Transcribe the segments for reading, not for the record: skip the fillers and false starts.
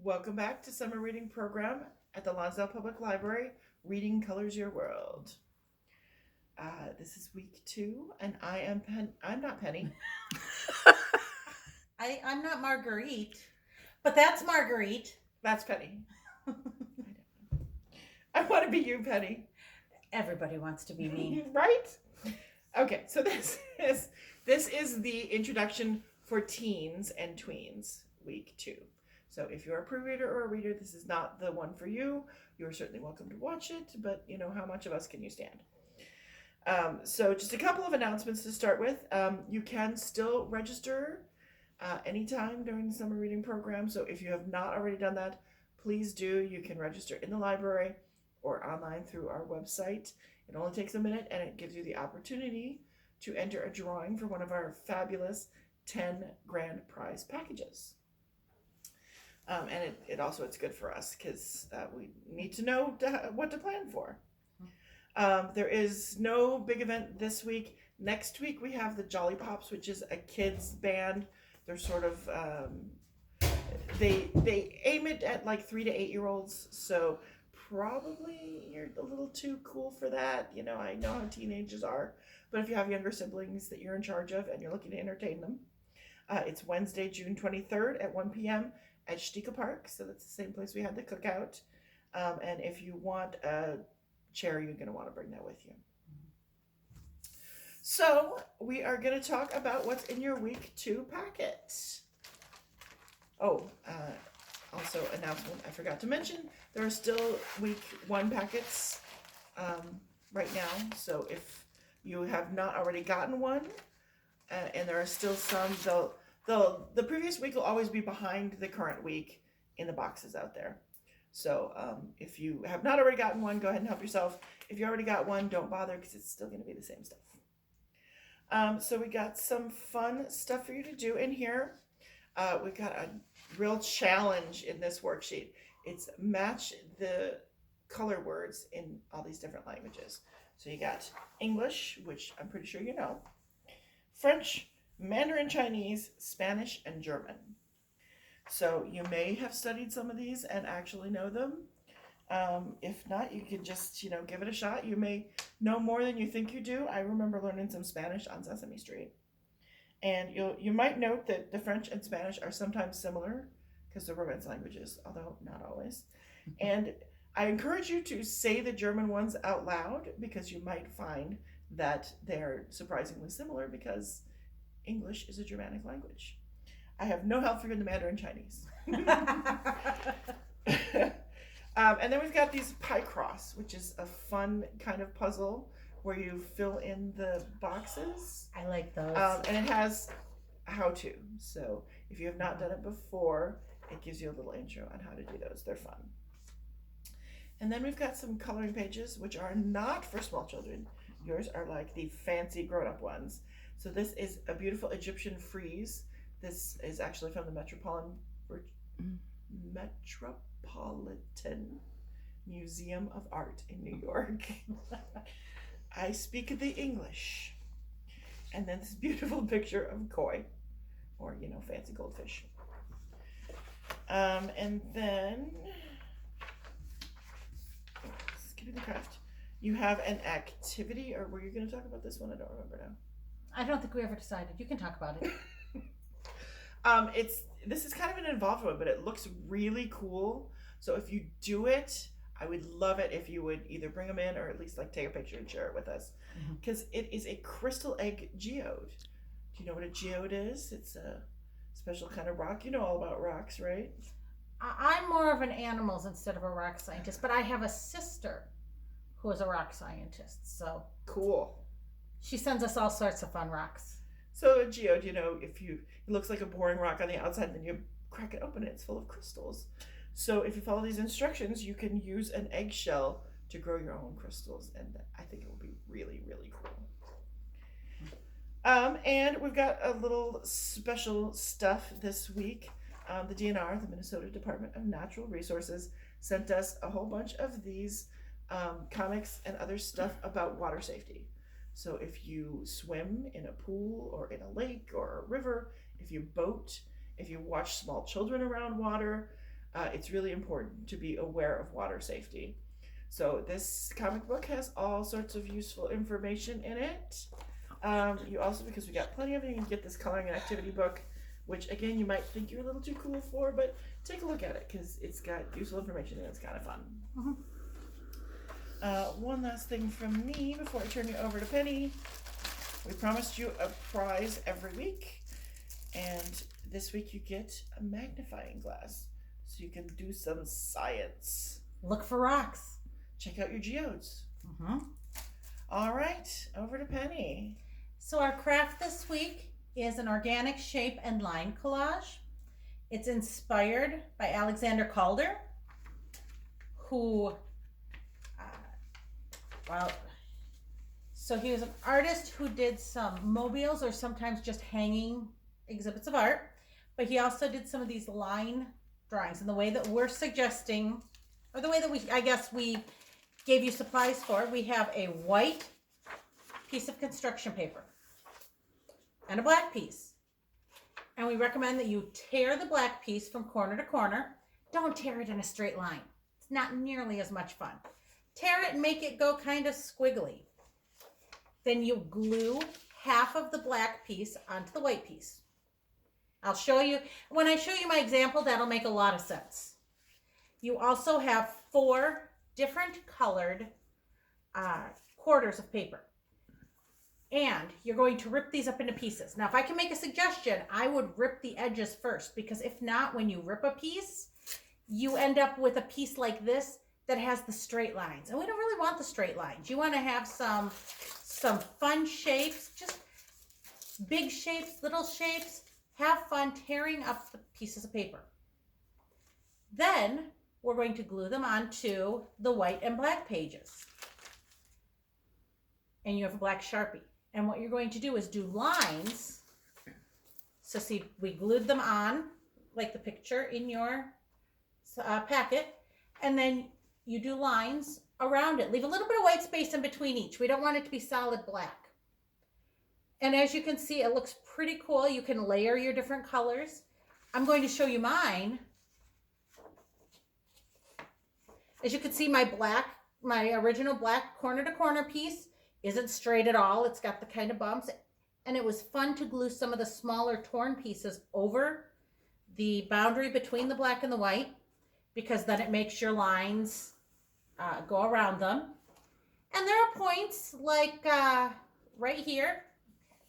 Welcome back to Summer Reading Program at the Lonsdale Public Library. Reading Colors Your World. This is week 2, and I'm not Penny. I'm not Marguerite, but that's Marguerite. That's Penny. I want to be you, Penny. Everybody wants to be me. Right? Okay, so this is the introduction for teens and tweens, week 2. So if you're a pre-reader or a reader, this is not the one for you. You're certainly welcome to watch it, but how much of us can you stand? So just a couple of announcements to start with. You can still register anytime during the summer reading program. So if you have not already done that, please do. You can register in the library or online through our website. It only takes a minute, and it gives you the opportunity to enter a drawing for one of our fabulous 10 grand prize packages. And it's good for us because we need to know what to plan for. There is no big event this week. Next week we have the Jolly Pops, which is a kids band. They're sort of they aim it at like 3 to 8 year olds. So probably you're a little too cool for that. I know how teenagers are, but if you have younger siblings that you're in charge of and you're looking to entertain them, it's Wednesday, June 23rd at 1 p.m. at Stika Park. So that's the same place we had the cookout. And if you want a chair, you're going to want to bring that with you. So we are going to talk about what's in your week 2 packet. Also announcement I forgot to mention, there are still week 1 packets right now. So if you have not already gotten one, and there are still some, the previous week will always be behind the current week in the boxes out there. So if you have not already gotten one, go ahead and help yourself. If you already got one, don't bother because it's still going to be the same stuff. So we got some fun stuff for you to do in here. We've got a real challenge in this worksheet. It's match the color words in all these different languages. So you got English, which I'm pretty sure you know, French, Mandarin Chinese, Spanish, and German. So you may have studied some of these and actually know them. If not, you could just, give it a shot. You may know more than you think you do. I remember learning some Spanish on Sesame Street. And you might note that the French and Spanish are sometimes similar because they're Romance languages, although not always. And I encourage you to say the German ones out loud because you might find that they're surprisingly similar because English is a Germanic language. I have no help for you in the Mandarin Chinese. And then we've got these pie cross, which is a fun kind of puzzle where you fill in the boxes. I like those. And it has how to. So if you have not done it before, it gives you a little intro on how to do those. They're fun. And then we've got some coloring pages, which are not for small children. Yours are like the fancy grown-up ones. So this is a beautiful Egyptian frieze. This is actually from the Metropolitan Museum of Art in New York. I speak the English. And then this beautiful picture of koi, or fancy goldfish. And then skipping the craft, you have an activity, or were you going to talk about this one? I don't remember now. I don't think we ever decided. You can talk about it. This is kind of an involved one, but it looks really cool. So if you do it, I would love it if you would either bring them in or at least take a picture and share it with us, because it is a crystal egg geode. Do you know what a geode is? It's a special kind of rock. You know all about rocks, right? I'm more of an animals instead of a rock scientist, but I have a sister who is a rock scientist. So cool. She sends us all sorts of fun rocks. So a geode, it looks like a boring rock on the outside, and then you crack it open and it's full of crystals. So if you follow these instructions, you can use an eggshell to grow your own crystals, and I think it will be really, really cool. And we've got a little special stuff this week. The DNR, the Minnesota Department of Natural Resources, sent us a whole bunch of these comics and other stuff about water safety. So if you swim in a pool or in a lake or a river, if you boat, if you watch small children around water, It's really important to be aware of water safety. So this comic book has all sorts of useful information in it. You also, because we got plenty of it, you can get this coloring and activity book, which again you might think you're a little too cool for, but take a look at it because it's got useful information and it's kind of fun. One last thing from me before I turn you over to Penny. We promised you a prize every week, and this week you get a magnifying glass so you can do some science. Look for rocks. Check out your geodes. All right, over to Penny. So our craft this week is an organic shape and line collage. It's inspired by Alexander Calder, who, so he was an artist who did some mobiles or sometimes just hanging exhibits of art, but he also did some of these line drawings. And the way that we're suggesting, or the way that we gave you supplies for, we have a white piece of construction paper and a black piece. And we recommend that you tear the black piece from corner to corner. Don't tear it in a straight line. It's not nearly as much fun. Tear it and make it go kind of squiggly. Then you glue half of the black piece onto the white piece. I'll show you, when I show you my example, that'll make a lot of sense. You also have 4 different colored quarters of paper. And you're going to rip these up into pieces. Now, if I can make a suggestion, I would rip the edges first, because if not, when you rip a piece, you end up with a piece like this that has the straight lines. And we don't really want the straight lines. You want to have some fun shapes, just big shapes, little shapes. Have fun tearing up the pieces of paper. Then we're going to glue them onto the white and black pages. And you have a black Sharpie. And what you're going to do is do lines. So see, we glued them on, like the picture in your packet. And then you do lines around it. Leave a little bit of white space in between each. We don't want it to be solid black. And as you can see, it looks pretty cool. You can layer your different colors. I'm going to show you mine. As you can see, my original black corner to corner piece isn't straight at all. It's got the kind of bumps. And it was fun to glue some of the smaller torn pieces over the boundary between the black and the white, because then it makes your lines go around them. And there are points like right here.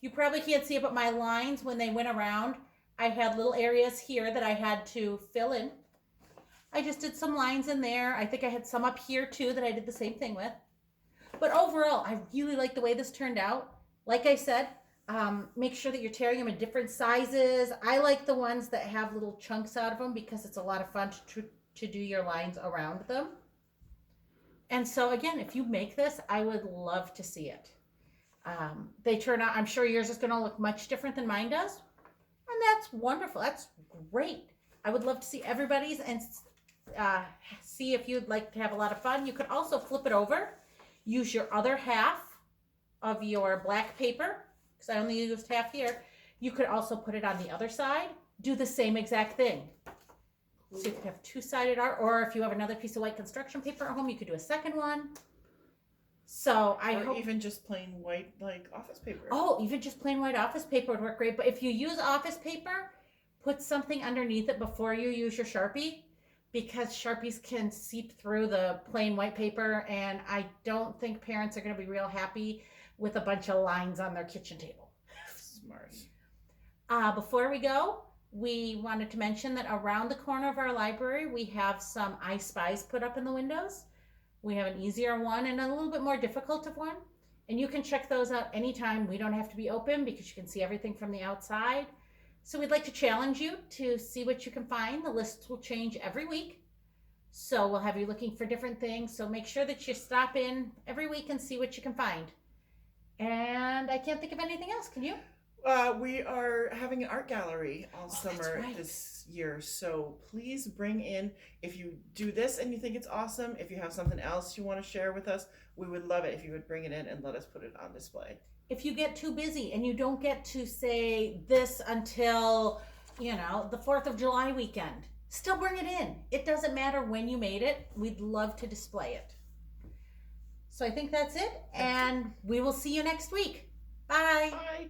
You probably can't see it, but my lines, when they went around, I had little areas here that I had to fill in. I just did some lines in there. I think I had some up here too that I did the same thing with. But overall, I really like the way this turned out. Like I said, make sure that you're tearing them in different sizes. I like the ones that have little chunks out of them because it's a lot of fun to do your lines around them. And so again, if you make this, I would love to see it. They turn out, I'm sure yours is going to look much different than mine does. And that's wonderful. That's great. I would love to see everybody's and see if you'd like to have a lot of fun. You could also flip it over. Use your other half of your black paper, because I only used half here. You could also put it on the other side. Do the same exact thing. So you could have 2-sided art, or if you have another piece of white construction paper at home, you could do a second one. So Or even just plain white, like office paper. Oh, even just plain white office paper would work great. But if you use office paper, put something underneath it before you use your Sharpie, because Sharpies can seep through the plain white paper, and I don't think parents are going to be real happy with a bunch of lines on their kitchen table. Smart. Before we go, we wanted to mention that around the corner of our library, we have some I Spies put up in the windows. We have an easier one and a little bit more difficult of one. And you can check those out anytime. We don't have to be open because you can see everything from the outside. So we'd like to challenge you to see what you can find. The lists will change every week. So we'll have you looking for different things. So make sure that you stop in every week and see what you can find. And I can't think of anything else. Can you? We are having an art gallery all summer this year. So please bring in, if you do this and you think it's awesome, if you have something else you want to share with us, we would love it if you would bring it in and let us put it on display. If you get too busy and you don't get to say this until, the 4th of July weekend, still bring it in. It doesn't matter when you made it. We'd love to display it. So I think that's it, and we will see you next week. Bye. Bye.